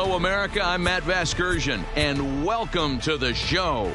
Hello, America. I'm Matt Vasgersian, and welcome to the show.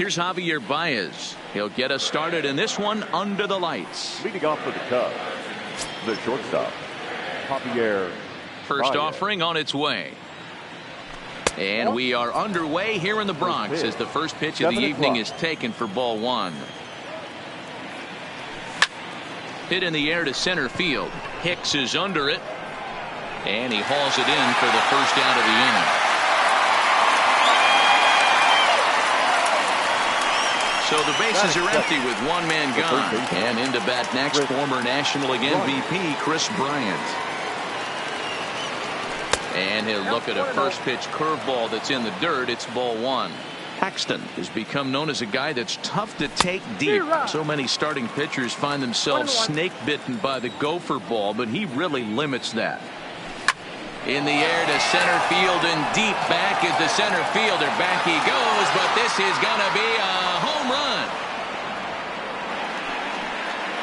Here's Javier Baez. He'll get us started in this one under the lights. Leading off for the Cubs, the shortstop, Javier First Baez. offering on its way. And we are underway here in the Bronx as the first pitch of the evening is taken for ball one. Hit in the air to center field. Hicks is under it. And he hauls it in for the first out of the inning. So the bases are empty with one man gone. And into bat next, former National League MVP Chris Bryant. And he'll look at a first pitch curveball that's in the dirt. It's ball one. Paxton has become known as a guy that's tough to take deep. So many starting pitchers find themselves snake bitten by the gopher ball, but he really limits that. In the air to center field and deep back is the center fielder. Back he goes, but this is going to be a home run.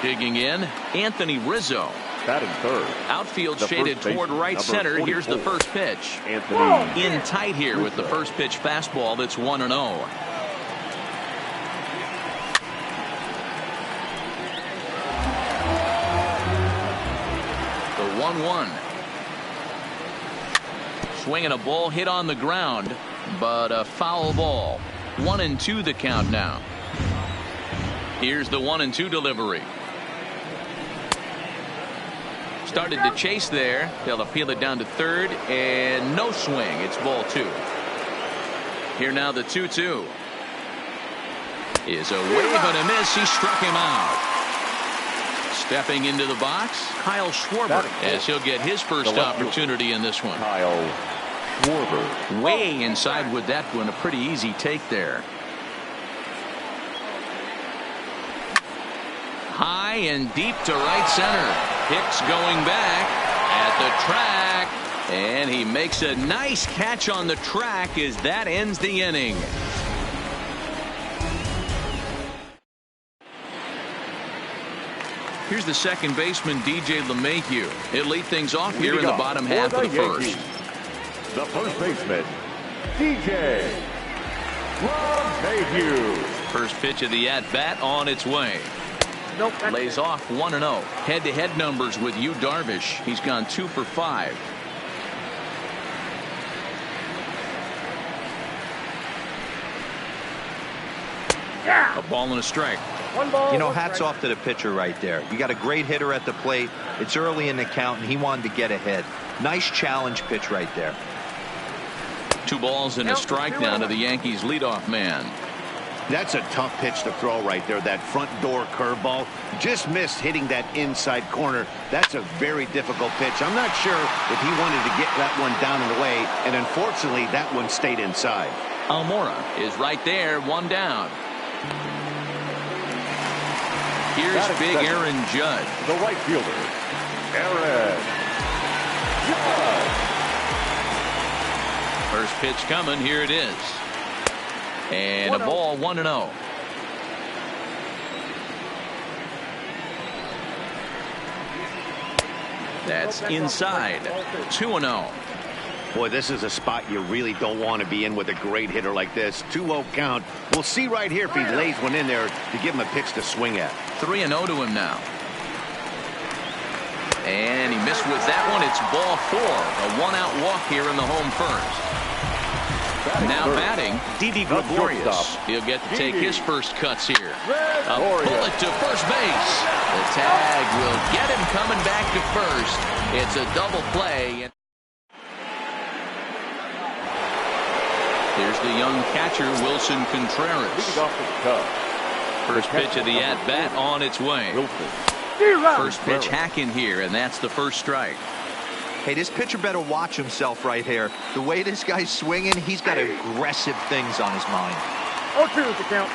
Digging in, Anthony Rizzo. Batting third. Outfield shaded toward right center. 44. Here's the first pitch. Anthony in tight here Rizzo. With the first pitch fastball that's 1-0. The 1-1. Swinging a ball hit on the ground, but a foul ball. 1-2 the count now. Here's the 1-2 delivery. Started to chase there. They'll appeal it down to third, and no swing. It's ball 2. Here now the 2-2. Is a wave and a miss. He struck him out. Stepping into the box, Kyle Schwarber, as he'll get his first opportunity in this one. Kyle Schwarber. Way inside with that one. A pretty easy take there. High and deep to right center. Hicks going back at the track, and he makes a nice catch on the track as that ends the inning. Here's the second baseman, DJ LeMahieu. He'll lead things off here in the bottom half of the first. The first baseman, DJ LeMahieu. First pitch of the at-bat on its way. Lays off 1-0. Head-to-head numbers with Yu Darvish. He's gone 2 for 5. A ball and a strike. You know, hats off to the pitcher right there. You got a great hitter at the plate. It's early in the count, and he wanted to get ahead. Nice challenge pitch right there. 2 balls and a strike now to the Yankees leadoff man. That's a tough pitch to throw right there. That front door curveball just missed hitting that inside corner. That's a very difficult pitch. I'm not sure if he wanted to get that one down and away, and unfortunately that one stayed inside. Almora is right there, 1 down. Here's big Aaron Judge. The right fielder, Aaron Judge. First pitch coming. Here it is. And a ball, 1-0. That's inside. 2-0. Boy, this is a spot you really don't want to be in with a great hitter like this. 2-0 count. We'll see right here if he lays one in there to give him a pitch to swing at. 3-0 to him now. And he missed with that one. It's ball 4. A 1-out walk here in the home first. Now batting, Didi Gregorius. He'll get to take his first cuts here. A bullet to first base. The tag will get him coming back to first. It's a double play. Here's the young catcher, Wilson Contreras. First pitch of the at-bat on its way. First pitch hacking here, and that's the first strike. Hey, this pitcher better watch himself right here. The way this guy's swinging, he's got aggressive things on his mind. 0-2 is the count.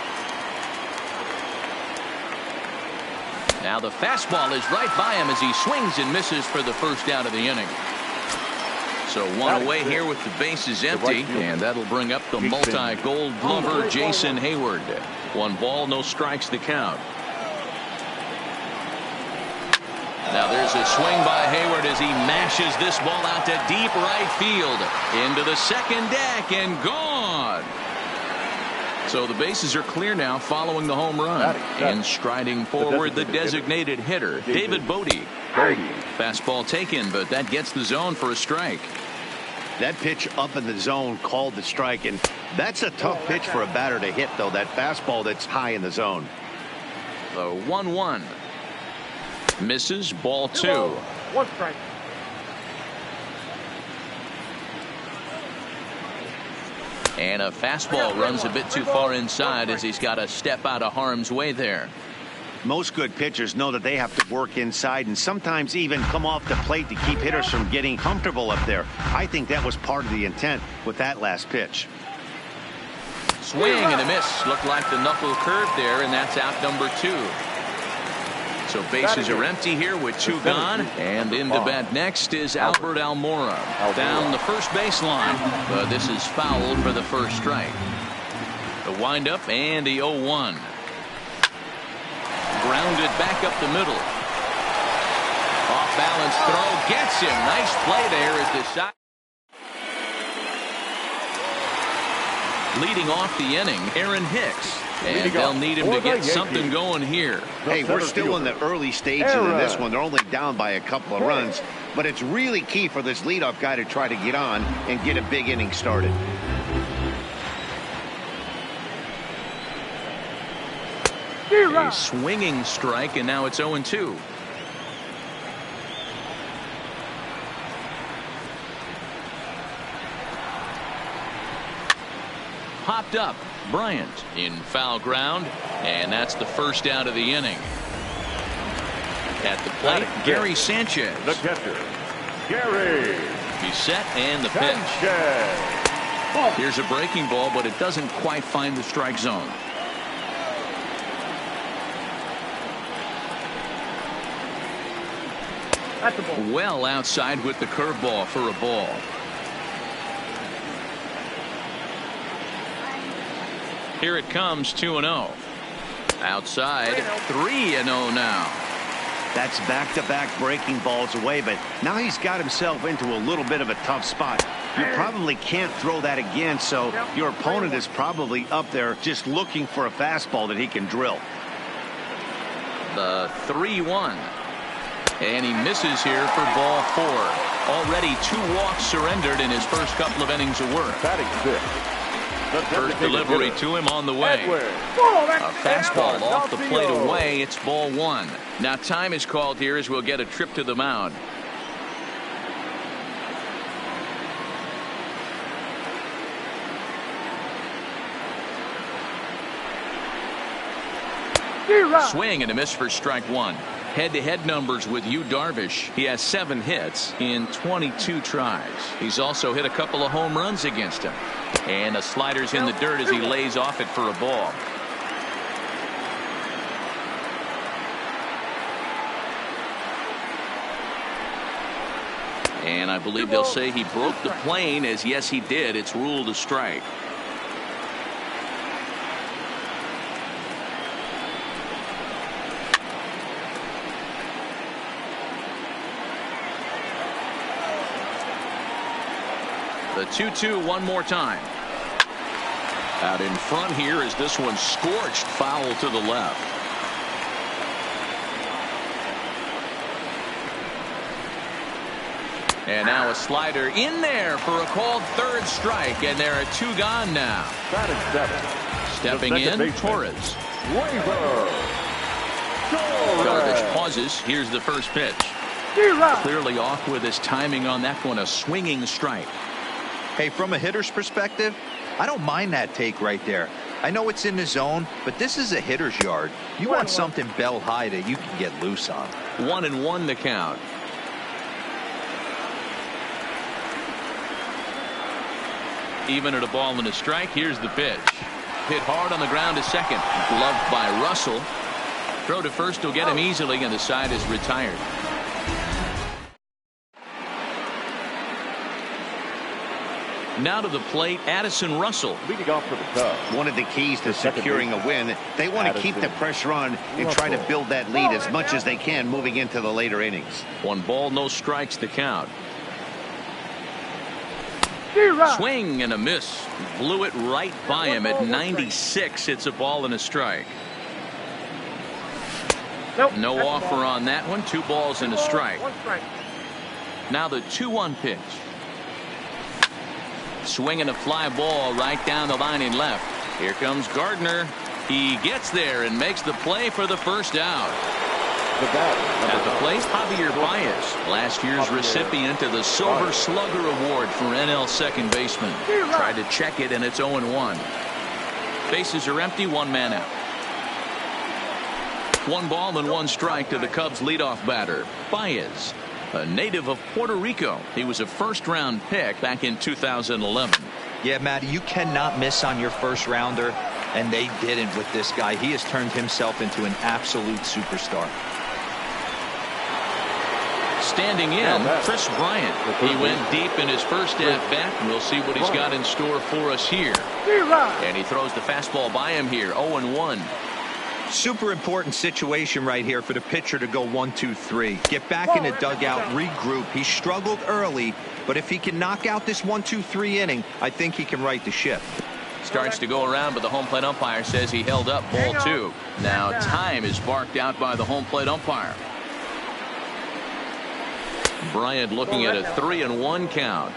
Now the fastball is right by him as he swings and misses for the first out of the inning. So 1 away here with the bases empty, and that'll bring up the multi-gold glover Jason Hayward. 1 ball, no strikes to count. Now there's a swing by Hayward as he mashes this ball out to deep right field. Into the second deck and gone. So the bases are clear now following the home run. And striding forward the designated hitter, David Bodie. Fastball taken, but that gets the zone for a strike. That pitch up in the zone called the strike, and that's a tough pitch for a batter to hit, though. That fastball that's high in the zone. The 1-1. Misses, ball 2. 1 strike. And a fastball runs a bit too far inside as he's got to step out of harm's way there. Most good pitchers know that they have to work inside and sometimes even come off the plate to keep hitters from getting comfortable up there. I think that was part of the intent with that last pitch. Swing and a miss. Looked like the knuckle curve there, and that's out number 2. So bases are empty here with 2 gone. And into bat next is Albert Almora. Down the first baseline. But this is foul for the first strike. The windup and the 0-1. Grounded back up the middle. Off balance throw. Gets him. Nice play there as the shot. Leading off the inning, Aaron Hicks. And they'll need him to get something going here. Hey, we're still in the early stages of this one. They're only down by a couple of runs. But it's really key for this leadoff guy to try to get on and get a big inning started. A swinging strike, and now it's 0-2. Popped up. Bryant in foul ground, and that's the first out of the inning. At the plate, Gary Sanchez. The catcher, Gary. He's set, and the pitch. Here's a breaking ball, but it doesn't quite find the strike zone. That's a ball. Well outside with the curveball for a ball. Here it comes, 2-0. Outside, 3-0 now. That's back-to-back breaking balls away, but now he's got himself into a little bit of a tough spot. You probably can't throw that again, so your opponent is probably up there just looking for a fastball that he can drill. The 3-1. And he misses here for ball 4. Already 2 walks surrendered in his first couple of innings of work. Batting 6th. First delivery to him on the way. A fastball off the plate away. It's ball 1. Now time is called here as we'll get a trip to the mound. Swing and a miss for strike 1. Head-to-head numbers with Yu Darvish. He has 7 hits in 22 tries. He's also hit a couple of home runs against him. And the slider's in the dirt as he lays off it for a ball. And I believe they'll say he broke the plane, as yes he did. It's ruled a strike. The 2-2 one more time. Out in front here is this one scorched foul to the left. And now a slider in there for a called third strike, and there are 2 gone now. Batting 7th. Stepping in, Torres. Darvish pauses. Here's the first pitch. Clearly off with his timing on that one, a swinging strike. Hey, from a hitter's perspective, I don't mind that take right there. I know it's in the zone, but this is a hitter's yard. You want something bell high that you can get loose on. 1-1 the count. Even at a ball and a strike, here's the pitch. Hit hard on the ground to second. Gloved by Russell. Throw to first will get him easily, and the side is retired. Now to the plate, Addison Russell. Leading off for the Cubs. One of the keys to securing a win, they want to keep the pressure on and try to build that lead as much as they can moving into the later innings. 1 ball, no strikes to count. Swing and a miss. Blew it right by him at 96. It's a ball and a strike. No offer on that one. 2 balls and a strike. Now the 2-1 pitch. Swinging a fly ball right down the line in left. Here comes Gardner. He gets there and makes the play for the first out. At the plate, Javier Baez, last year's recipient of the Silver Slugger Award for NL second baseman. Tried to check it, and it's 0-1. Bases are empty, 1 man out. 1 ball and 1 strike to the Cubs leadoff batter, Baez, a native of Puerto Rico. He was a first-round pick back in 2011. Yeah, Matty, you cannot miss on your first rounder, and they didn't with this guy. He has turned himself into an absolute superstar. Standing in, Chris Bryant. He went deep in his first at-bat, and we'll see what he's got in store for us here. And he throws the fastball by him here, 0-1. Super important situation right here for the pitcher to go 1-2-3. Get back in the dugout, regroup. He struggled early, but if he can knock out this 1-2-3 inning, I think he can right the ship. Starts to go around, but the home plate umpire says he held up, ball 2. Now time is barked out by the home plate umpire. Bryant looking at a 3-1 count.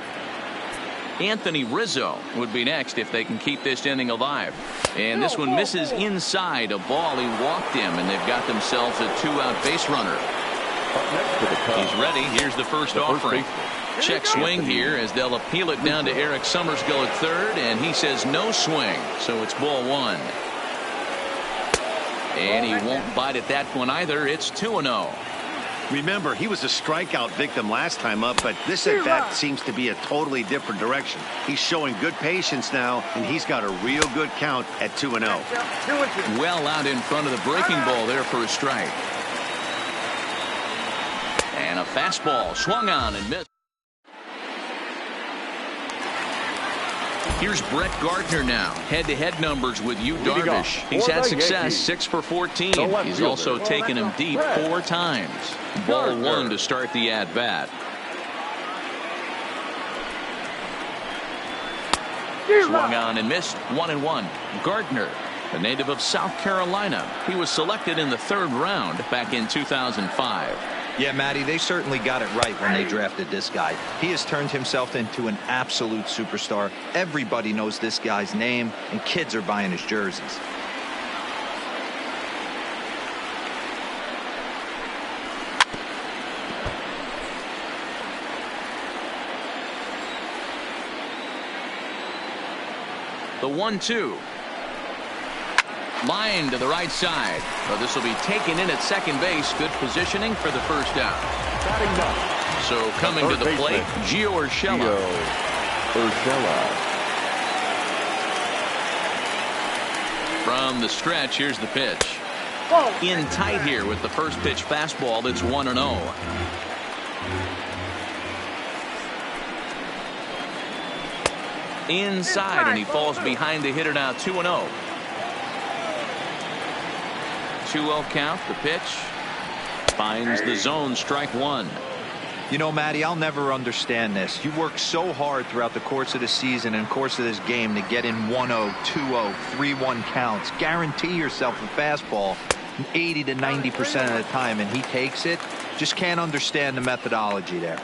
Anthony Rizzo would be next if they can keep this inning alive. And this one misses inside a ball. He walked him, and they've got themselves a 2-out base runner. He's ready. Here's the first offering. Check swing here as they'll appeal it down to Eric Summerskill at third, and he says no swing, so it's ball 1. And he won't bite at that one either. It's 2-0. Remember, he was a strikeout victim last time up, but this at-bat seems to be a totally different direction. He's showing good patience now, and he's got a real good count at 2-0. Well out in front of the breaking ball there for a strike. And a fastball swung on and missed. Here's Brett Gardner now. Head-to-head numbers with Yu Darvish. He's had success, 6 for 14. He's also taken him deep 4 times. Ball 1 to start the at-bat. Swung on and missed, 1-1. Gardner, a native of South Carolina. He was selected in the 3rd round back in 2005. Yeah, Matty, they certainly got it right when they drafted this guy. He has turned himself into an absolute superstar. Everybody knows this guy's name, and kids are buying his jerseys. The 1-2. Line to the right side. But this will be taken in at second base. Good positioning for the first out. So coming to the plate, Gio Urshela. From the stretch, here's the pitch. In tight here with the first pitch fastball. That's 1-0. Inside, and he falls behind the hitter now, 2-0. 2-0 count. The pitch finds the zone, strike 1. You know, Matty, I'll never understand this. You work so hard throughout the course of the season and course of this game to get in 1-0, 2-0, 3-1 counts. Guarantee yourself a fastball 80 to 90% of the time, and he takes it. Just can't understand the methodology there.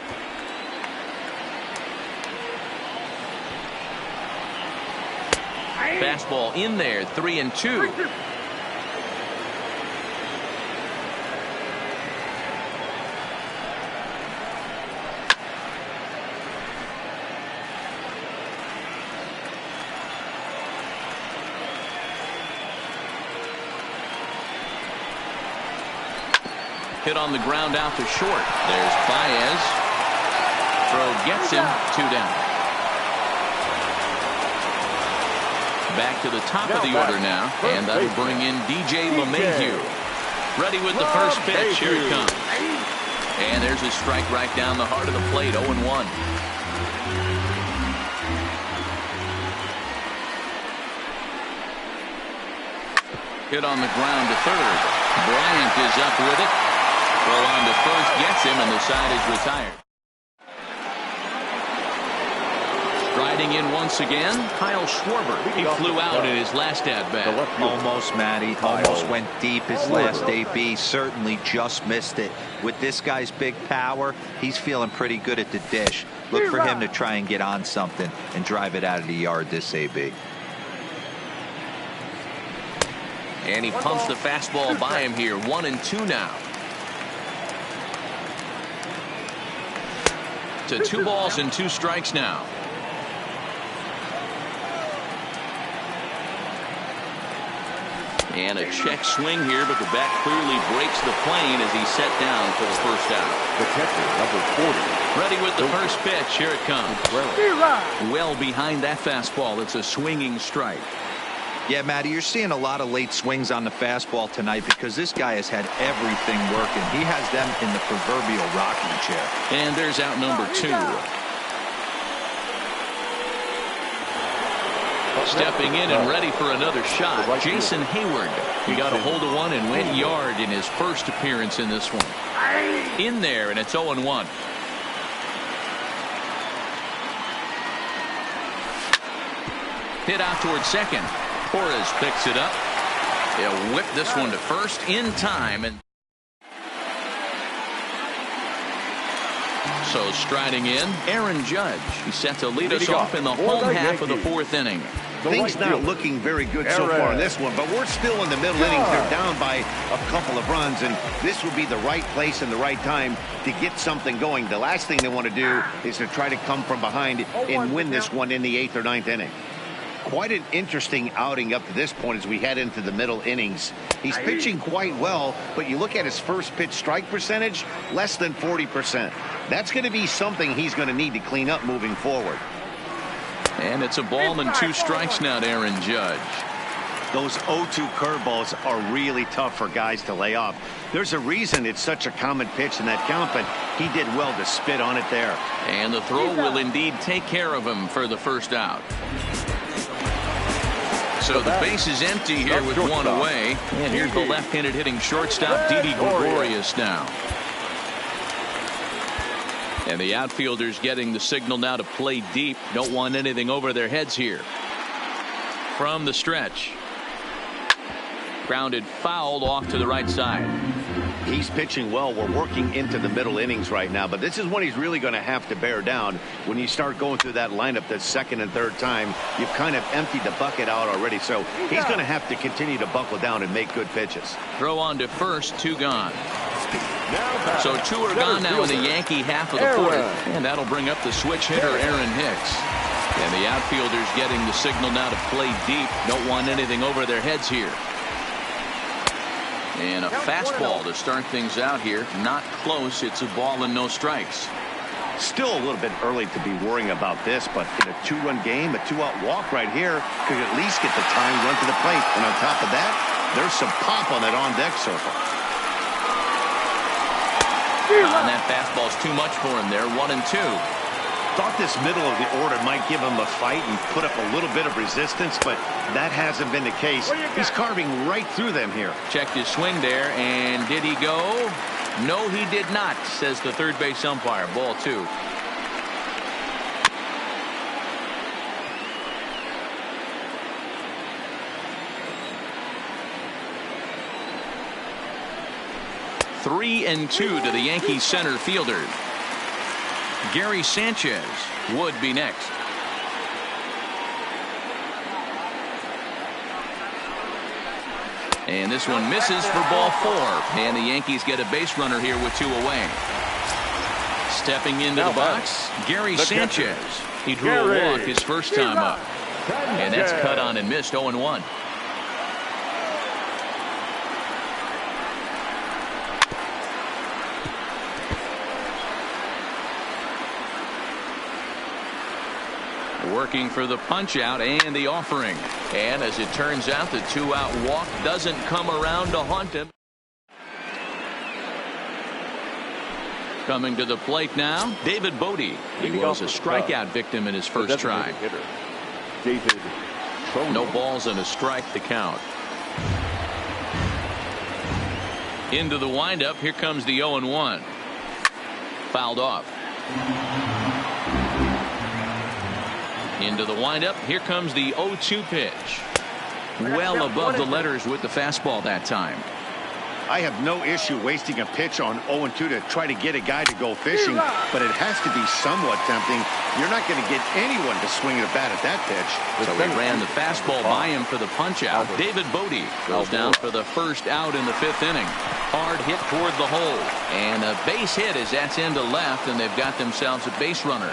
Fastball in there, 3-2. Hit on the ground out to short. There's Baez. Throw gets him, 2 down. Back to the top of the order now, and that'll bring in DJ LeMahieu. Ready with the first pitch. Here it comes. And there's a strike right down the heart of the plate, 0-1. Hit on the ground to third. Bryant is up with it. Throw on to first gets him, and the side is retired. Striding in once again, Kyle Schwarber. He flew out in his last at-bat. Almost, Matty. Almost went deep his last AB. Certainly just missed it. With this guy's big power, he's feeling pretty good at the dish. Look for him to try and get on something and drive it out of the yard this AB. And he pumps the fastball by him here. 1-2 now. To 2 balls and 2 strikes now. And a check swing here, but the bat clearly breaks the plane as he's set down for the first out. The catcher, number 40. Ready with the first pitch. Here it comes. Well behind that fastball. It's a swinging strike. Yeah, Matty, you're seeing a lot of late swings on the fastball tonight because this guy has had everything working. He has them in the proverbial rocking chair. And there's out number 2. Stepping in and ready for another shot, Jason Hayward. He got a hold of one and went yard in his first appearance in this one. In there, and it's 0-1. Hit out towards second. Torres picks it up. He'll whip this one to first in time. And so striding in, Aaron Judge. He's set to lead us off in the home half of the 4th inning. Things not looking very good so far in this one, but we're still in the middle innings. They're down by a couple of runs, and this would be the right place and the right time to get something going. The last thing they want to do is to try to come from behind and win this one in the 8th or 9th inning. Quite an interesting outing up to this point as we head into the middle innings. He's pitching quite well, but you look at his first pitch strike percentage, less than 40%. That's going to be something he's going to need to clean up moving forward. And it's a ball and 2 strikes now to Aaron Judge. Those 0-2 curveballs are really tough for guys to lay off. There's a reason it's such a common pitch in that count, but he did well to spit on it there. And the throw will indeed take care of him for the first out. So the base is empty here with 1 away. And here's the left-handed hitting shortstop, Didi Gregorius now. And the outfielders getting the signal now to play deep. Don't want anything over their heads here. From the stretch. Grounded foul off to the right side. He's pitching well. We're working into the middle innings right now, but this is when he's really going to have to bear down. When you start going through that lineup that second and third time, you've kind of emptied the bucket out already, so he's going to have to continue to buckle down and make good pitches. Throw on to first, 2 gone. So 2 are gone now in the Yankee half of the 4th, and that'll bring up the switch hitter Aaron Hicks. And the outfielders getting the signal now to play deep. Don't want anything over their heads here. And a fastball to start things out here. Not close. It's a ball and no strikes. Still a little bit early to be worrying about this, but in a 2-run game, a 2-out walk right here could at least get the tying run to the plate. And on top of that, there's some pop on that on-deck circle. And that fastball's too much for him there. 1-2. Thought this middle of the order might give him a fight and put up a little bit of resistance, but that hasn't been the case. He's carving right through them here. Checked his swing there, and did he go? No, he did not, says the third base umpire. Ball 2. Three and 2 to the Yankees center fielder. Gary Sanchez would be next. And this one misses for ball 4. And the Yankees get a base runner here with 2 away. Stepping into the box, Gary Sanchez. He drew a walk his first time up. And that's cut on and missed. 0-1. Working for the punch out and the offering. And as it turns out, the 2-out walk doesn't come around to haunt him. Coming to the plate now, David Bodie. He was a strikeout victim in his first try. No balls and a strike to count. Into the windup. Here comes the 0-1. Fouled off. Into the windup. Here comes the 0-2 pitch. Well above the letters with the fastball that time. I have no issue wasting a pitch on 0-2 to try to get a guy to go fishing, but it has to be somewhat tempting. You're not going to get anyone to swing a bat at that pitch. So he ran the fastball by him for the punch out. David Bodie goes down for the first out in the 5th inning. Hard hit toward the hole. And a base hit as that's into left, and they've got themselves a base runner.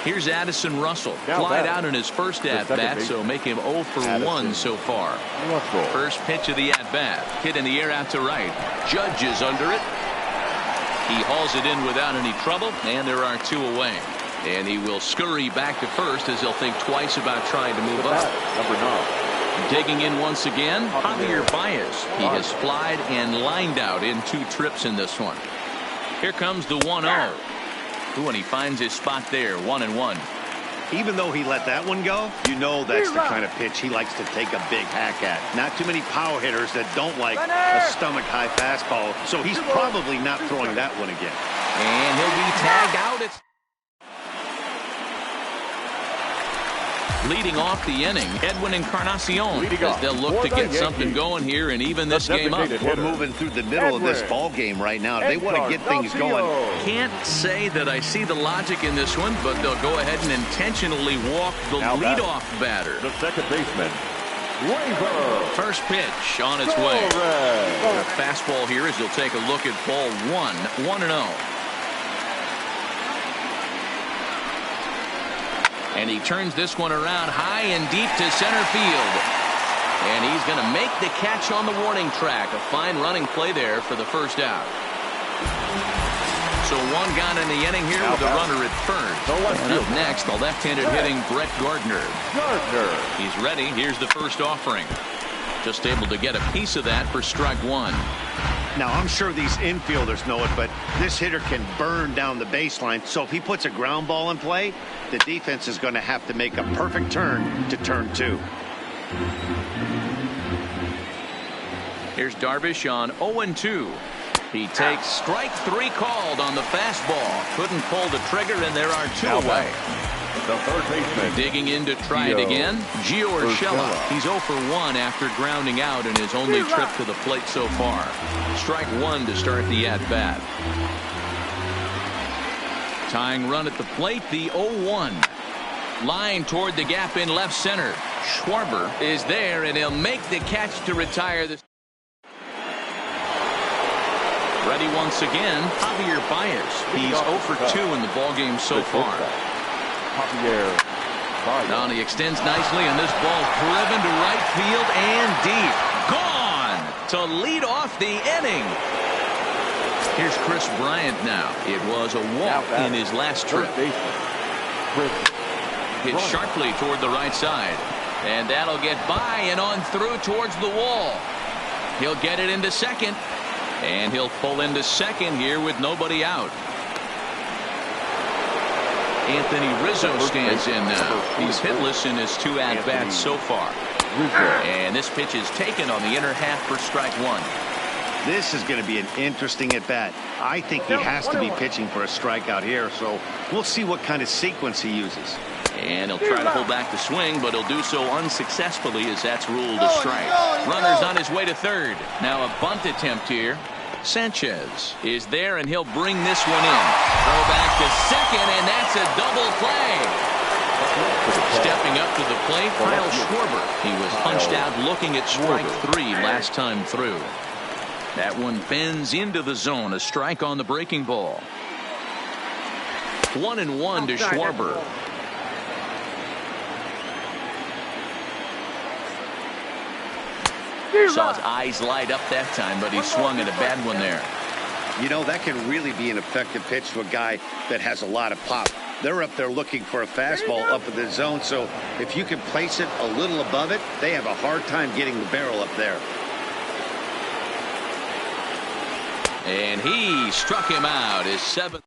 Here's Addison Russell. Now Flied batting. out in his first at-bat, so make him 0 for 1 so far. Russell. First pitch of the at-bat. Hit in the air out to right. Judge is under it. He hauls it in without any trouble, and there are 2 away. And he will scurry back to first as he'll think twice about trying to move up. Number 9. Digging in once again, Javier Baez. He has flied and lined out in 2 trips in this one. Here comes the 1-0. Ooh, and he finds his spot there, 1-1. Even though he let that one go, you know that's the kind of pitch he likes to take a big hack at. Not too many power hitters that don't like a stomach-high fastball, so he's probably not throwing that one again. And he'll be tagged out. It's leading off the inning, Edwin Encarnacion, as they'll look to get something going here and even this game up. We're moving through the middle of this ball game right now. They want to get things going. Can't say that I see the logic in this one, but they'll go ahead and intentionally walk the leadoff batter. The second baseman, Waiver. First pitch on its way. A fastball here as he'll take a look at ball 1, 1-0. And he turns this one around high and deep to center field. And he's going to make the catch on the warning track. A fine running play there for the first out. So 1 gone in the inning here with the runner at first. And up next, the left-handed hitting Brett Gardner. He's ready. Here's the first offering. Just able to get a piece of that for strike 1. Now, I'm sure these infielders know it, but this hitter can burn down the baseline. So if he puts a ground ball in play, the defense is going to have to make a perfect turn to turn 2. Here's Darvish on 0-2. He takes strike 3 called on the fastball. Couldn't pull the trigger, and there are 2 away. The third baseman. Digging in to try it again, Gio Urshela. He's 0 for 1 after grounding out in his only trip to the plate so far. Strike 1 to start the at-bat. Tying run at the plate, the 0-1. Line toward the gap in left center. Schwarber is there, and he'll make the catch to retire this. Ready once again, Javier Baez. He's 0 for 2 in the ballgame so far. Now he extends nicely, and this ball driven to right field and deep. Gone to lead off the inning. Here's Chris Bryant now. It was a walk in his last trip. Hit sharply toward the right side. And that'll get by and on through towards the wall. He'll get it into second. And he'll pull into second here with nobody out. Anthony Rizzo stands in now. He's hitless in his 2 at-bats so far. And this pitch is taken on the inner half for strike 1. This is going to be an interesting at-bat. I think he has to be pitching for a strikeout here, so we'll see what kind of sequence he uses. And he'll try to pull back the swing, but he'll do so unsuccessfully as that's ruled a strike. Runner's on his way to third. Now a bunt attempt here. Sanchez is there, and he'll bring this one in. Throw back to second, and that's a double play. Stepping up to the plate, Kyle Schwarber. He was punched out looking at strike 3 last time through. That one bends into the zone. A strike on the breaking ball. 1-1 to Schwarber. Saw his eyes light up that time, but he swung at a bad one there. You know, that can really be an effective pitch to a guy that has a lot of pop. They're up there looking for a fastball up in the zone, so if you can place it a little above it, they have a hard time getting the barrel up there. And he struck him out. His 7th.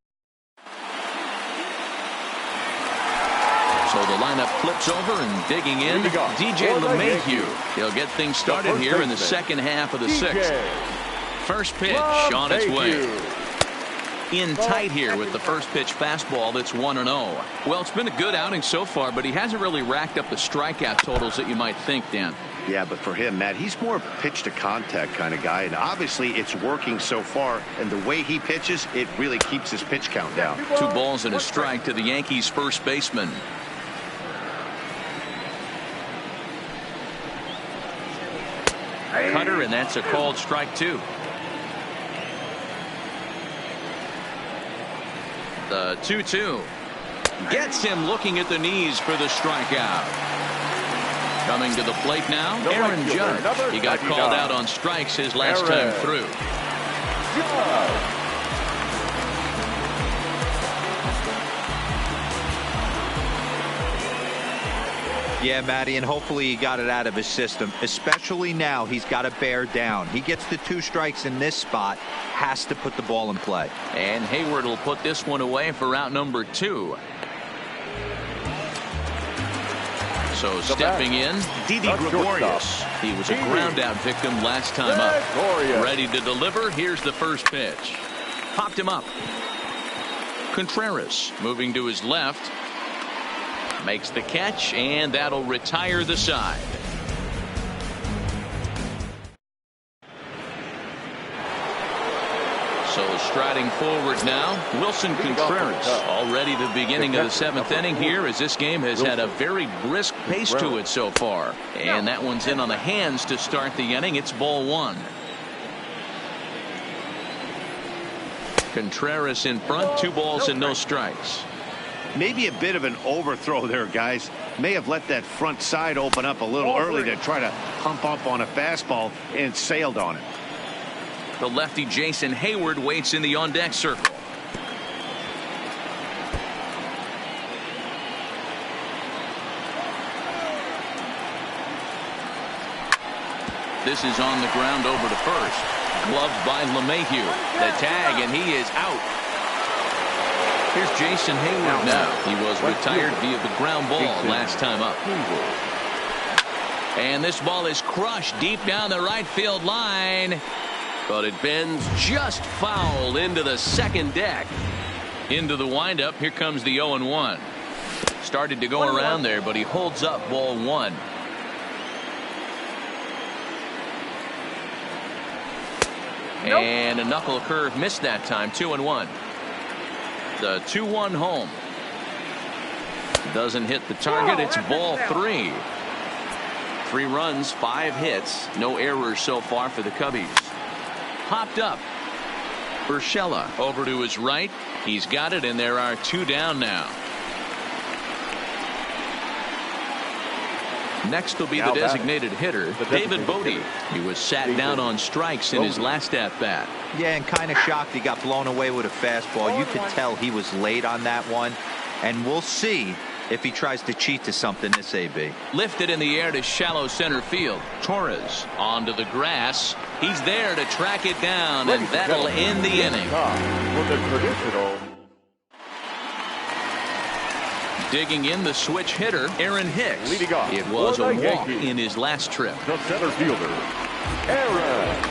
So the lineup flips over, and digging in, DJ LeMahieu. He'll get things started here in the second half of the 6th. First pitch on its way. In tight here with the first pitch fastball. That's 1-0. Well, it's been a good outing so far, but he hasn't really racked up the strikeout totals that you might think, Dan. Yeah, but for him, Matt, he's more of a pitch to contact kind of guy, and obviously it's working so far, and the way he pitches, it really keeps his pitch count down. 2 balls and a strike to the Yankees first baseman. Cutter, and that's a called strike 2. The 2-2. Gets him looking at the knees for the strikeout. Coming to the plate now, Aaron Judge. He got called out on strikes his last time through. Yeah, Matty, and hopefully he got it out of his system, especially now. He's got to bear down. He gets the 2 strikes in this spot, has to put the ball in play. And Hayward will put this one away for out number 2. So stepping in, Didi Gregorius. He was a ground out victim last time up. Ready to deliver. Here's the first pitch. Popped him up. Contreras moving to his left. Makes the catch, and that'll retire the side. So striding forward now, Wilson Contreras. Already the beginning of the 7th inning here, as this game has had a very brisk pace to it so far. And that one's in on the hands to start the inning. It's ball 1. Contreras in front, 2 balls and no strikes. Maybe a bit of an overthrow there, guys. May have let that front side open up a little early to try to pump up on a fastball and sailed on it. The lefty Jason Hayward waits in the on-deck circle. This is on the ground over to first. Gloved by LeMahieu. The tag, and he is out. Here's Jason Hayward now. He was retired via the ground ball last time up. And this ball is crushed deep down the right field line. But it bends just foul into the second deck. Into the windup. Here comes the 0-1. Started to go around there, but he holds up ball 1. And a knuckle curve missed that time. 2-1. The 2-1 home. Doesn't hit the target. It's ball 3. 3 runs, 5 hits. No errors so far for the Cubbies. Popped up. Urshela over to his right. He's got it, and there are 2 down now. Next will be the designated hitter, David Bodie. He was sat down on strikes in his last at-bat. Yeah, and kind of shocked he got blown away with a fastball. You could tell he was late on that one. And we'll see if he tries to cheat to something this AB. Lifted in the air to shallow center field. Torres onto the grass. He's there to track it down, and that'll end the inning. Digging in the switch hitter, Aaron Hicks. It was a walk in his last trip. The center fielder, Aaron Hicks.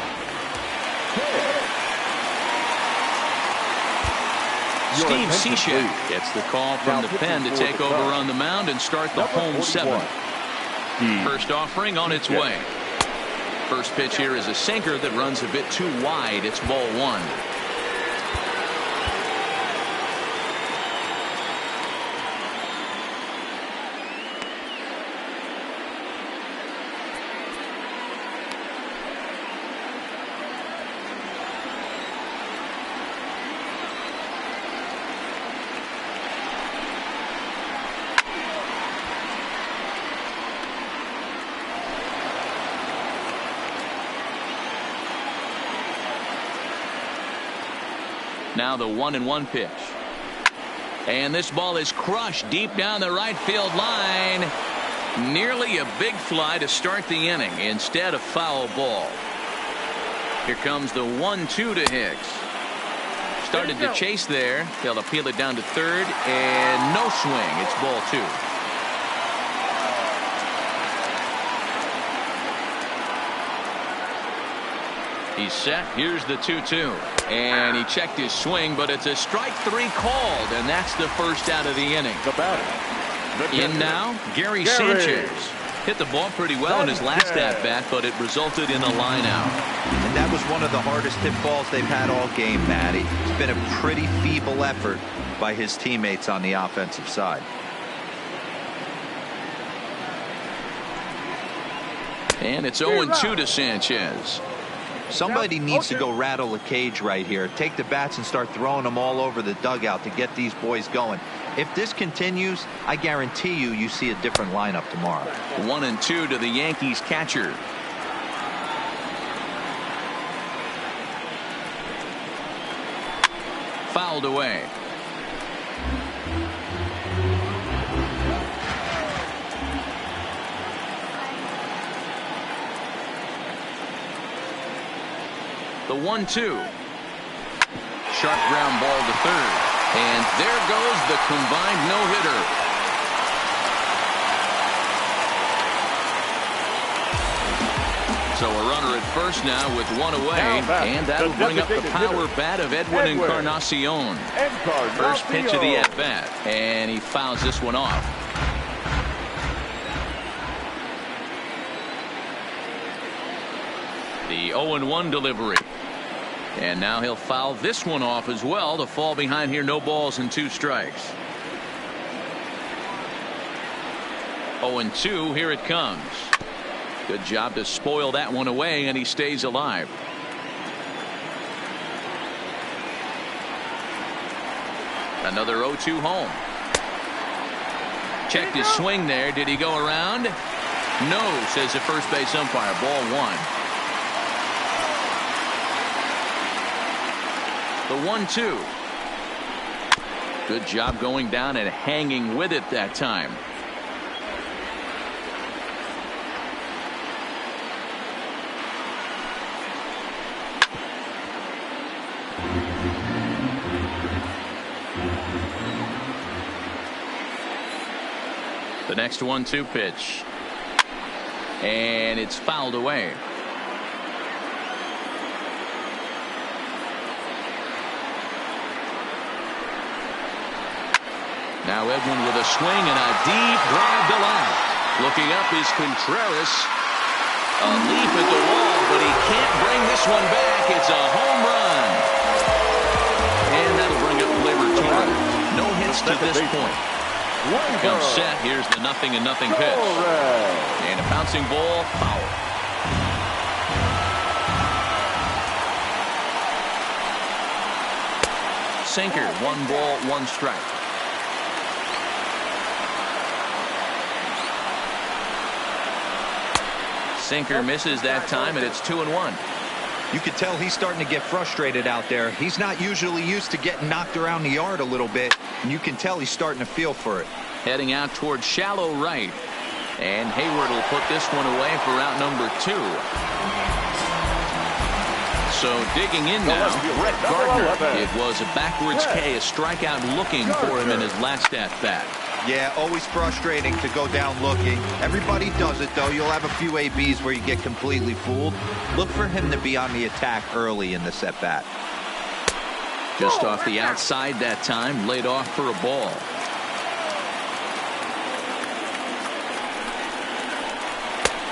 Steve Cishek gets the call from the pen to take over on the mound and start the home 7th. First offering on its way. First pitch here is a sinker that runs a bit too wide. It's ball 1. Now the 1-1 pitch. And this ball is crushed deep down the right field line. Nearly a big fly to start the inning instead of foul ball. Here comes the 1-2 to Hicks. Started to chase there. They'll appeal it down to third, and no swing. It's ball 2. He's set. Here's the 2-2. And he checked his swing, but it's a strike 3 called, and that's the first out of the inning. In now, Gary Sanchez. Hit the ball pretty well in his last at-bat, but it resulted in a line out. And that was one of the hardest hit balls they've had all game, Matty. It's been a pretty feeble effort by his teammates on the offensive side. And it's 0-2 to Sanchez. Somebody needs to go rattle a cage right here. Take the bats and start throwing them all over the dugout to get these boys going. If this continues, I guarantee you see a different lineup tomorrow. 1-2 to the Yankees catcher. Fouled away. The 1-2. Sharp ground ball to third. And there goes the combined no-hitter. So a runner at first now with one away. And that'll bring up the power bat of Edwin Encarnacion. First pitch of the at-bat. And he fouls this one off. The 0-1 delivery. And now he'll foul this one off as well to fall behind here. No balls and 2 strikes. 0-2. Here it comes. Good job to spoil that one away, and he stays alive. Another 0-2 home. Checked his swing there. Did he go around? No, says the first base umpire. Ball 1. The 1-2. Good job going down and hanging with it that time. The next 1-2 pitch. And it's fouled away. Now Edwin with a swing and a deep drive to left. Looking up is Contreras. A leap at the wall, but he can't bring this one back. It's a home run. And that'll bring up Gleyber Torres. No hits to this point. Comes set. Here's the 0-0 pitch. And a bouncing ball, foul. Sinker, 1 ball, 1 strike. Sinker misses that time, and it's 2-1. You could tell he's starting to get frustrated out there. He's not usually used to getting knocked around the yard a little bit, and you can tell he's starting to feel for it. Heading out towards shallow right. And Hayward will put this one away for out number 2. So digging in now, Brett Gardner. It was a backwards K, a strikeout looking for him in his last at-bat. Yeah, always frustrating to go down looking. Everybody does it, though. You'll have a few ABs where you get completely fooled. Look for him to be on the attack early in the at-bat. Just off the outside that time, laid off for a ball.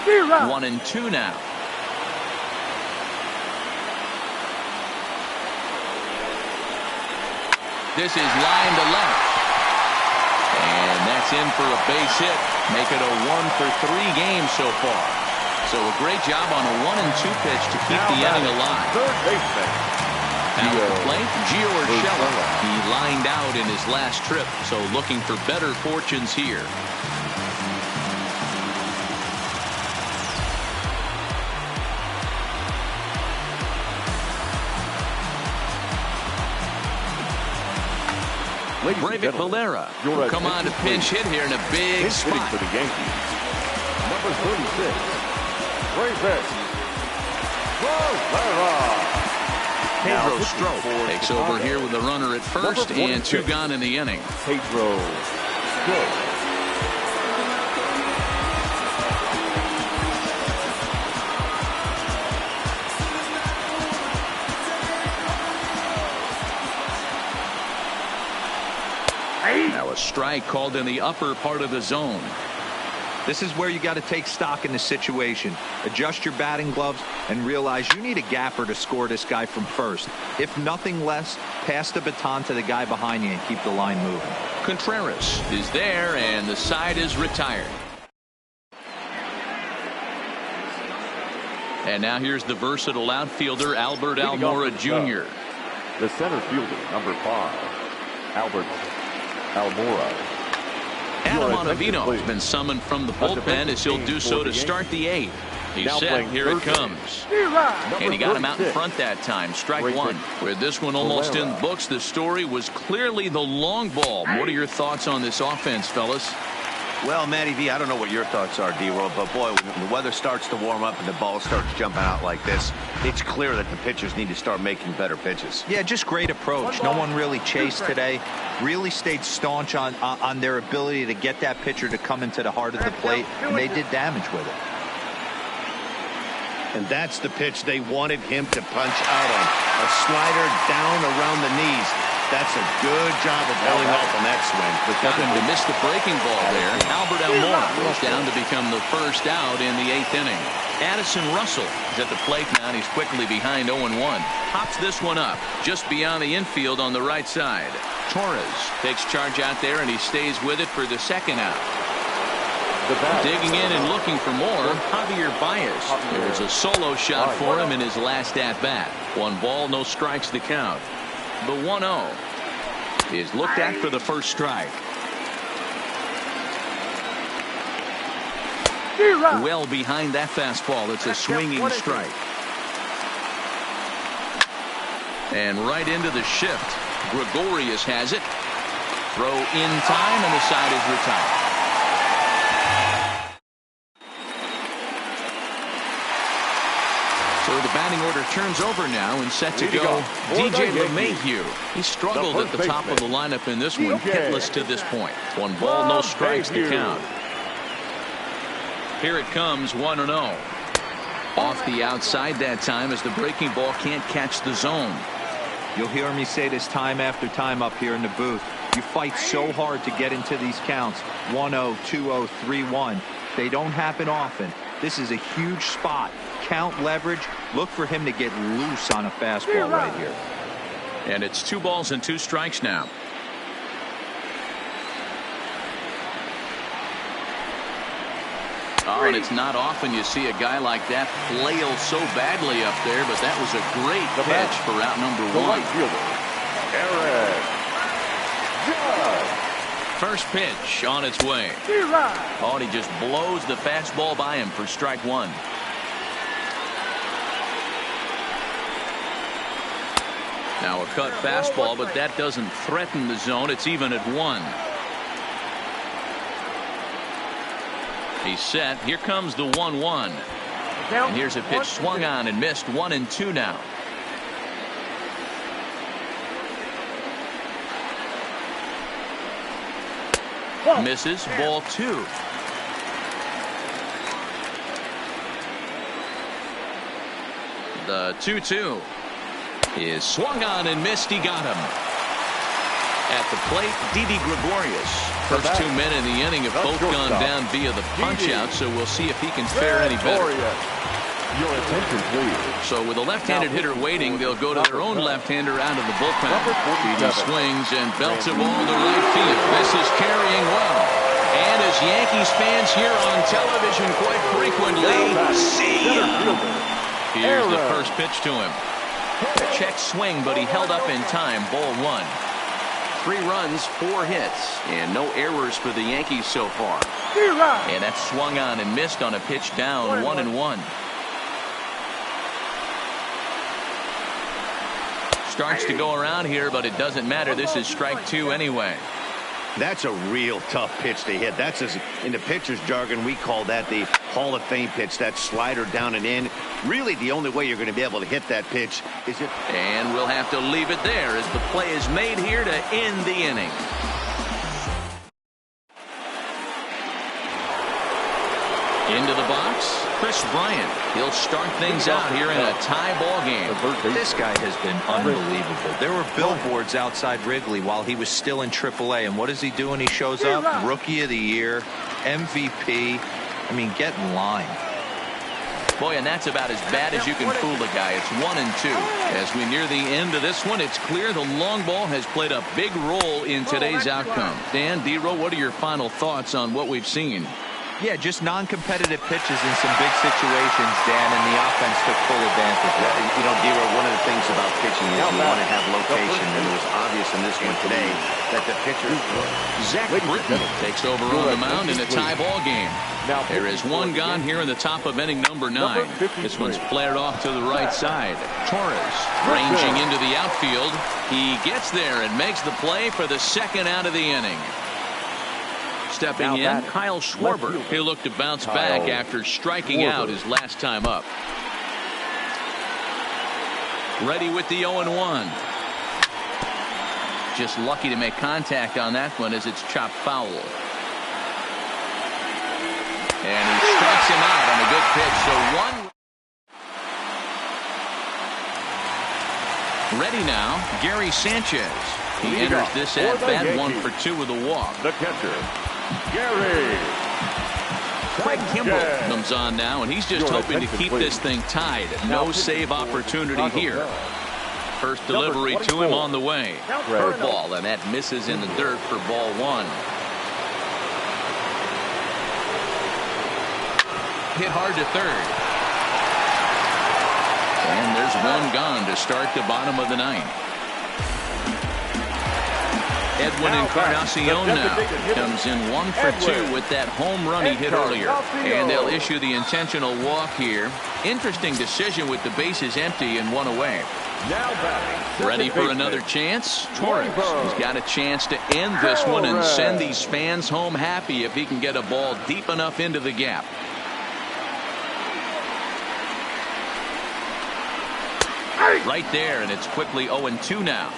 Zero. 1-2 now. This is line to left. And that's in for a base hit. Make it a 1-for-3 game so far. So a great job on a 1-2 pitch to keep the inning alive. Third baseman. Now at the plate, Gee-mulah2k3's. He lined out in his last trip, so looking for better fortunes here. Breyvic Valera will come on to pinch hit here in a big spot. For the Yankees. Number 36. Breyvic Valera. Pedro Strop takes over here with a runner at first and 2 gone in the inning. Pedro Strop. Now a strike called in the upper part of the zone. This is where you got to take stock in the situation. Adjust your batting gloves and realize you need a gapper to score this guy from first. If nothing less, pass the baton to the guy behind you and keep the line moving. Contreras is there, and the side is retired. And now here's the versatile outfielder, Albert Almora Jr. The center fielder, number 5, Albert Almora. Adam Ottavino has been summoned from the bullpen as he'll do so to start the eighth. He's set. Here it comes. And he got him out in front that time. Strike one. With this one almost in the books, the story was clearly the long ball. What are your thoughts on this offense, fellas? Well, Matty V, I don't know what your thoughts are, D-Roll, but boy, when the weather starts to warm up and the ball starts jumping out like this, it's clear that the pitchers need to start making better pitches. Yeah, just great approach. No one really chased today. Really stayed staunch on their ability to get that pitcher to come into the heart of the plate, and they did damage with it. And that's the pitch they wanted him to punch out on. A slider down around the knees. That's a good job of holding off on that swing. Got him to miss the breaking ball there. Albert Almora goes down to become the first out in the eighth inning. Addison Russell is at the plate now, and he's quickly behind 0-1. Pops this one up just beyond the infield on the right side. Torres takes charge out there, and he stays with it for the second out. Digging in and looking for more, Javier Baez. There's a solo shot for him in his last at-bat. 1 ball, no strikes to count. The 1-0 is looked at for the first strike. Well behind that fastball. It's a swinging strike. And right into the shift. Gregorius has it. Throw in time, and the side is retired. So the batting order turns over now and set to go DJ LeMahieu. He struggled at the top of the lineup in this one, hitless to this point. 1 ball, no strikes to count. Here it comes, 1-0. Off the outside that time as the breaking ball can't catch the zone. You'll hear me say this time after time up here in the booth. You fight so hard to get into these counts. 1-0, 2-0, 3-1. They don't happen often. This is a huge spot. Count leverage. Look for him to get loose on a fastball right here. And it's 2 balls and 2 strikes now. Oh, and it's not often you see a guy like that flail so badly up there, but that was a great pitch for out number 1. First pitch on its way. Oh, and he just blows the fastball by him for strike 1. Now a cut fastball, but that doesn't threaten the zone. It's even at 1. He's set. Here comes the 1-1. And here's a pitch swung on and missed. 1-2 now. Misses. Ball 2. The 2-2 is swung on and missed. He got him. At the plate, Didi Gregorius. First 2 men in the inning have both gone down via the punch-out, so we'll see if he can fare any better. Your attention, please. So with a left-handed hitter waiting, they'll go to their own left-hander out of the bullpen. Didi swings and belts a ball to right field. This is carrying well. And as Yankees fans hear on television quite frequently, see ya! Here's the first pitch to him. A check swing, but he held up in time. Ball 1. 3 runs, 4 hits, and no errors for the Yankees so far. And that's swung on and missed on a pitch down. 1-1. Starts to go around here, but it doesn't matter. This is strike 2 anyway. That's a real tough pitch to hit. That's, in the pitcher's jargon, we call that the Hall of Fame pitch. That slider down and in. Really, the only way you're going to be able to hit that pitch is if... And we'll have to leave it there as the play is made here to end the inning. Into the box, Chris Bryant. He'll start things out here in a tie ball game. This guy has been unbelievable. There were billboards outside Wrigley while he was still in AAA, and what does he do when he shows up? Rookie of the Year, MVP. I mean, get in line. Boy, and that's about as bad as you can fool a guy. It's 1-2. As we near the end of this one, it's clear the long ball has played a big role in today's outcome. Dan, D-Roll, what are your final thoughts on what we've seen? Yeah, just non-competitive pitches in some big situations, Dan, and the offense took full advantage of it. You know, Dero, one of the things about pitching is you want to have location, and it was obvious in this one today that the pitchers were. Zach Britton takes over on the mound in a tie ball game. There is one gone here in the top of inning number 9. This one's flared off to the right side. Torres ranging into the outfield. He gets there and makes the play for the second out of the inning. Stepping in, Kyle Schwarber. He'll look to bounce back after striking out his last time up. Ready with the 0-1. Just lucky to make contact on that one as it's chopped foul. And he strikes him out on a good pitch. So one. Ready now, Gary Sanchez. He enters this at bat 1 for 2 with a walk. The catcher, Gary. Craig Kimbrell comes on now, and he's just hoping to keep this thing tied. No save opportunity here. First delivery to him on the way. Curveball, and that misses in the dirt for ball 1. Hit hard to third. And there's one gone to start the bottom of the 9th. Edwin Encarnacion now comes in 1 for 2 with that home run he hit earlier. And they'll issue the intentional walk here. Interesting decision with the bases empty and 1 away. Ready for another chance? Torres. He's got a chance to end this one and send these fans home happy if he can get a ball deep enough into the gap. Right there, and it's quickly 0-2 now.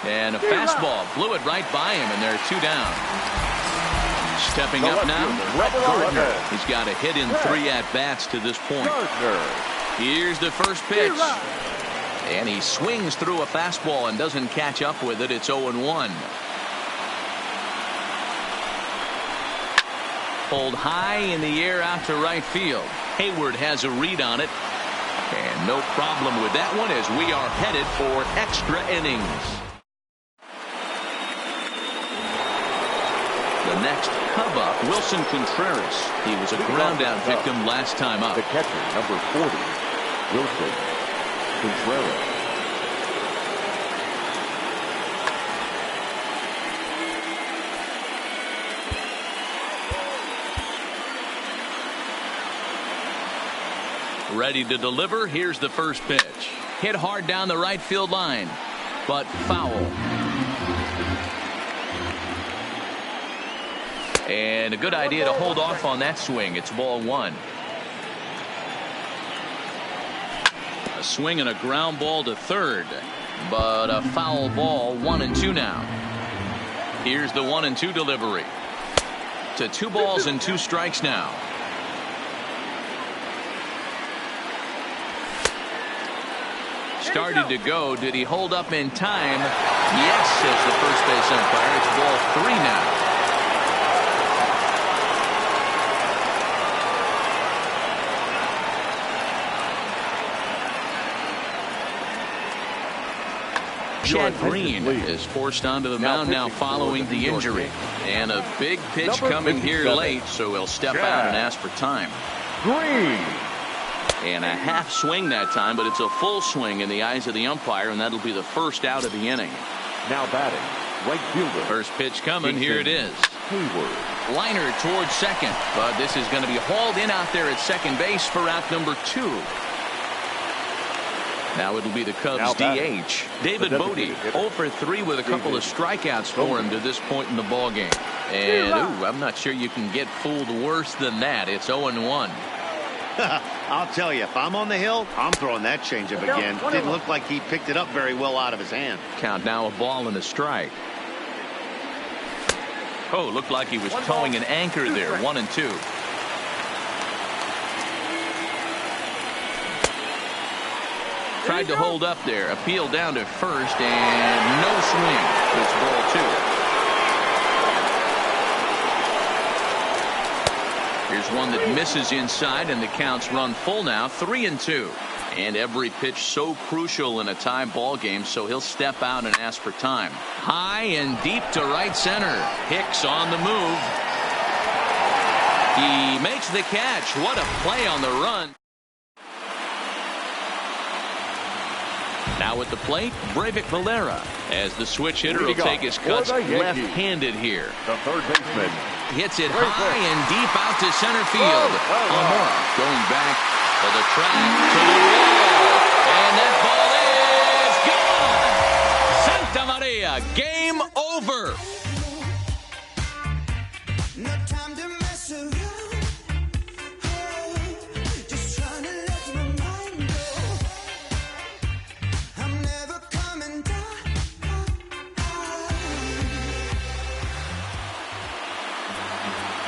And a fastball blew it right by him, and there are 2 down. Stepping up now, Brett Gardner. He's got a hit in 3 at-bats to this point. Here's the first pitch. And he swings through a fastball and doesn't catch up with it. It's 0-1. Pulled high in the air out to right field. Hayward has a read on it. And no problem with that one as we are headed for extra innings. The next Cub up, Wilson Contreras. He was a ground-out victim last time up. The catcher, number 40, Wilson Contreras. Ready to deliver. Here's the first pitch. Hit hard down the right field line, but foul. And a good idea to hold off on that swing. It's ball 1. A swing and a ground ball to third, but a foul ball. 1-2 now. Here's the 1-2 delivery. To 2 balls and 2 strikes now. Started to go. Did he hold up in time? Yes, says the first base umpire. It's ball 3 now. Chad Green is forced onto the mound now following the injury. And a big pitch coming here late, so he'll step out and ask for time. Green. And a half swing that time, but it's a full swing in the eyes of the umpire, and that'll be the first out of the inning. Now batting, right fielder. First pitch coming. Here it is. Hayward. Liner towards second, but this is going to be hauled in out there at second base for out number 2. Now it'll be the Cubs DH. David Bodie, 0 for 3 with a couple of strikeouts for him to this point in the ballgame. And, I'm not sure you can get fooled worse than that. It's 0-1. I'll tell you, if I'm on the hill, I'm throwing that changeup again. Didn't look like he picked it up very well out of his hand. Count now a ball and a strike. Oh, looked like he was towing an anchor there. 1-2. Tried to hold up there. Appeal down to first, and no swing. It's ball 2. Here's one that misses inside, and the counts run full now. 3-2. And every pitch so crucial in a tie ball game, so he'll step out and ask for time. High and deep to right center. Hicks on the move. He makes the catch. What a play on the run. Now at the plate, Valera. As the switch hitter will take his cuts left-handed here. The third baseman. Hits it high and deep out to center field. Almora going back for the track to the wall. And that ball is gone. Santa Maria, game over. No time to mess around. Just trying to let my mind go. I'm never coming down.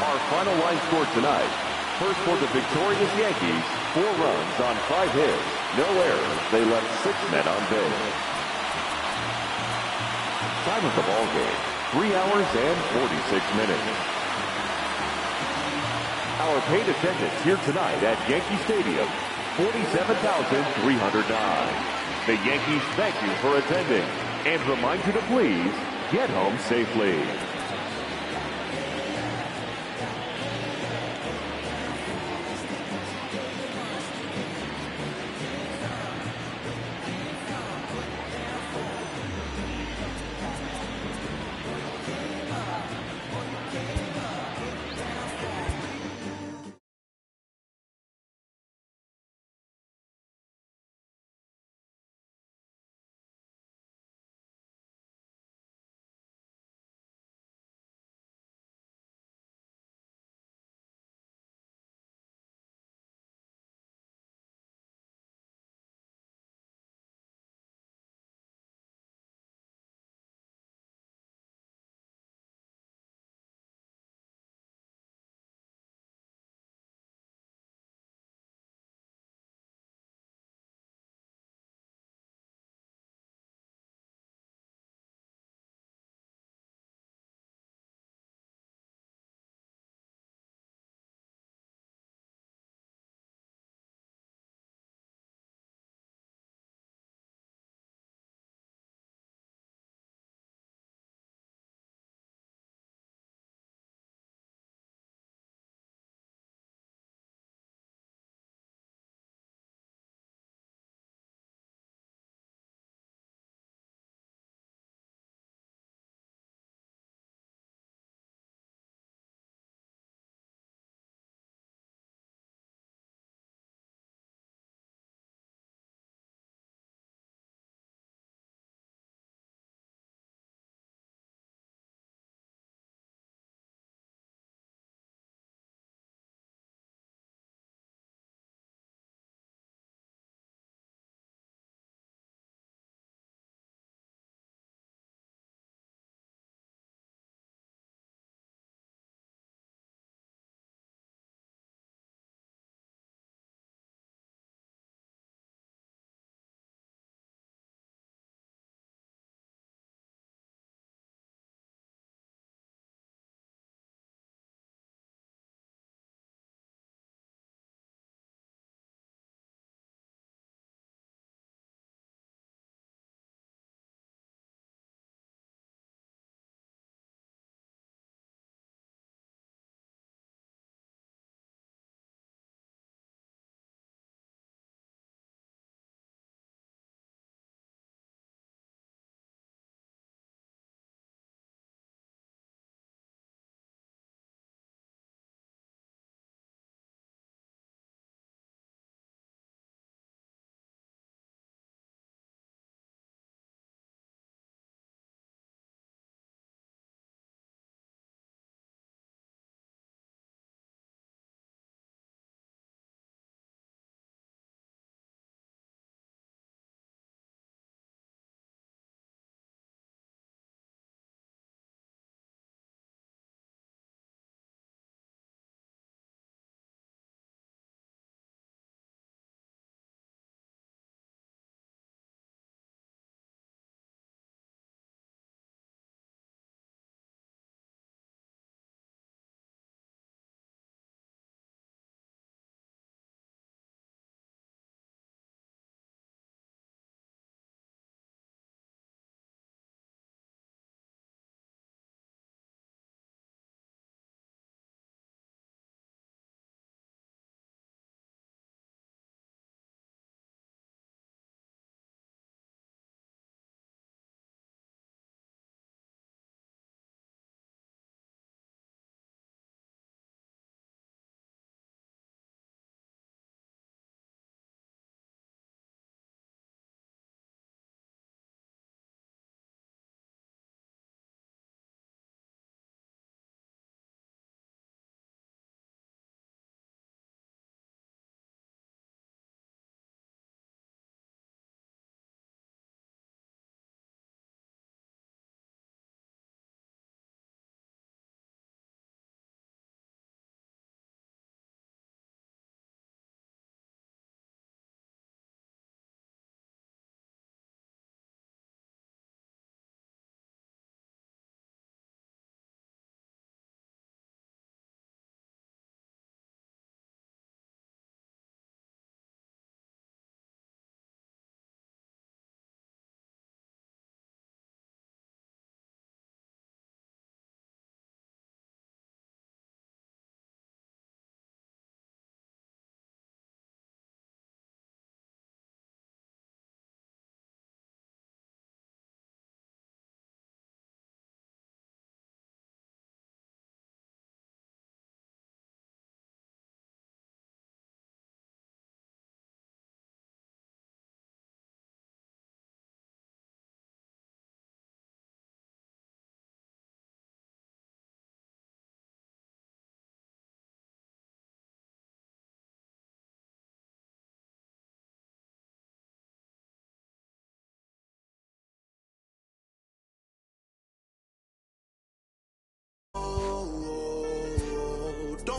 Our final line score tonight. First for the victorious Yankees, 4 runs on 5 hits. No errors. They left 6 men on base. Time of the ball game, 3 hours and 46 minutes. Our paid attendance here tonight at Yankee Stadium, 47,309. The Yankees thank you for attending and remind you to please get home safely.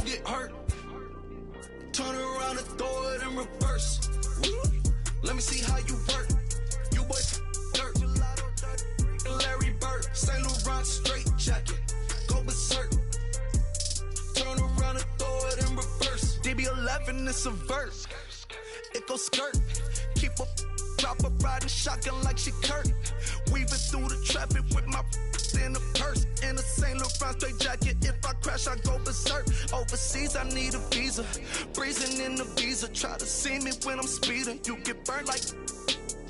don't get hurt. Turn around and throw it in reverse. Let me see how you work. You boys dirt. Larry Bird, St. Laurent straight jacket. Go berserk. Turn around and throw it in reverse. DB11 is a verse. It goes skirt. Keep up, drop a riding shotgun like she Kurt. Weaving through the traffic with my in a purse. In a St. Laurent straight jacket. If I crash, I go berserk. Overseas, I need a visa. Breezing in the visa. Try to see me when I'm speeding. You get burned like.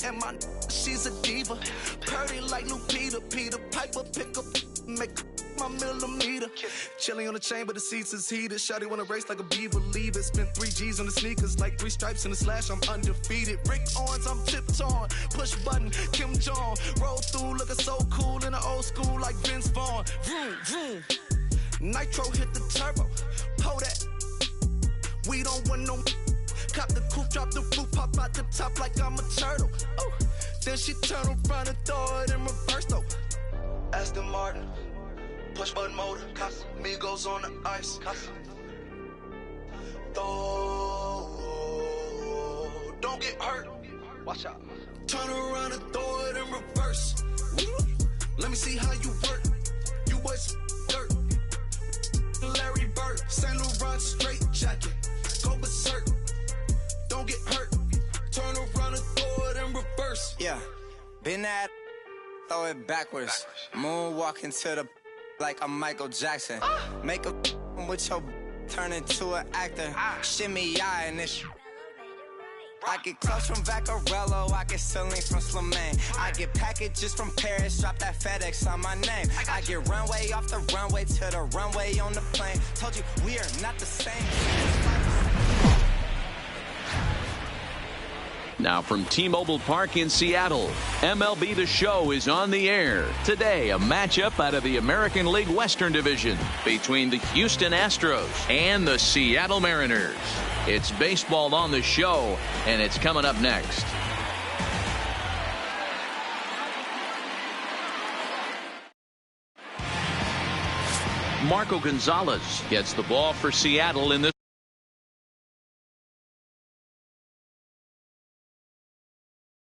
And my she's a diva. Purdy like Lupita. Peter Piper pick up. Make my millimeter. Chilling on the chain, but the seats is heated. Shawty wanna race like a bee, believe it. Spent 3 G's on the sneakers, like 3 stripes in the slash. I'm undefeated. Rick Owens, I'm tiptoeing. Push button, Kim Jong. Roll through, looking so cool in the old school, like Vince Vaughn. Vroom, vroom. Nitro hit the turbo. Pull that. We don't want no. Cop the coupe, drop the roof, pop out the top like I'm a turtle. Oh, then she turn around and throw it in reverse though. Aston Martin, push button motor, Migos on the ice. Don't get hurt. Watch out. Turn around and throw it in reverse. Let me see how you work. You boys dirt. Larry Bird, St. Laurent straight jacket. Go berserk. Don't get hurt. Turn around and throw it in reverse. Yeah, been at, throw it backwards. Moonwalk into the like I'm Michael Jackson. Make a with your turn into an actor. Shimmy eye and this. I get close from Vaccarello, I get ceiling from Slimane. I get packages from Paris, drop that FedEx on my name. I get runway off the runway to the runway on the plane. Told you we are not the same. Now from T-Mobile Park in Seattle, MLB The Show is on the air. Today, a matchup out of the American League Western Division between the Houston Astros and the Seattle Mariners. It's baseball on the show, and it's coming up next. Marco Gonzalez gets the ball for Seattle in this.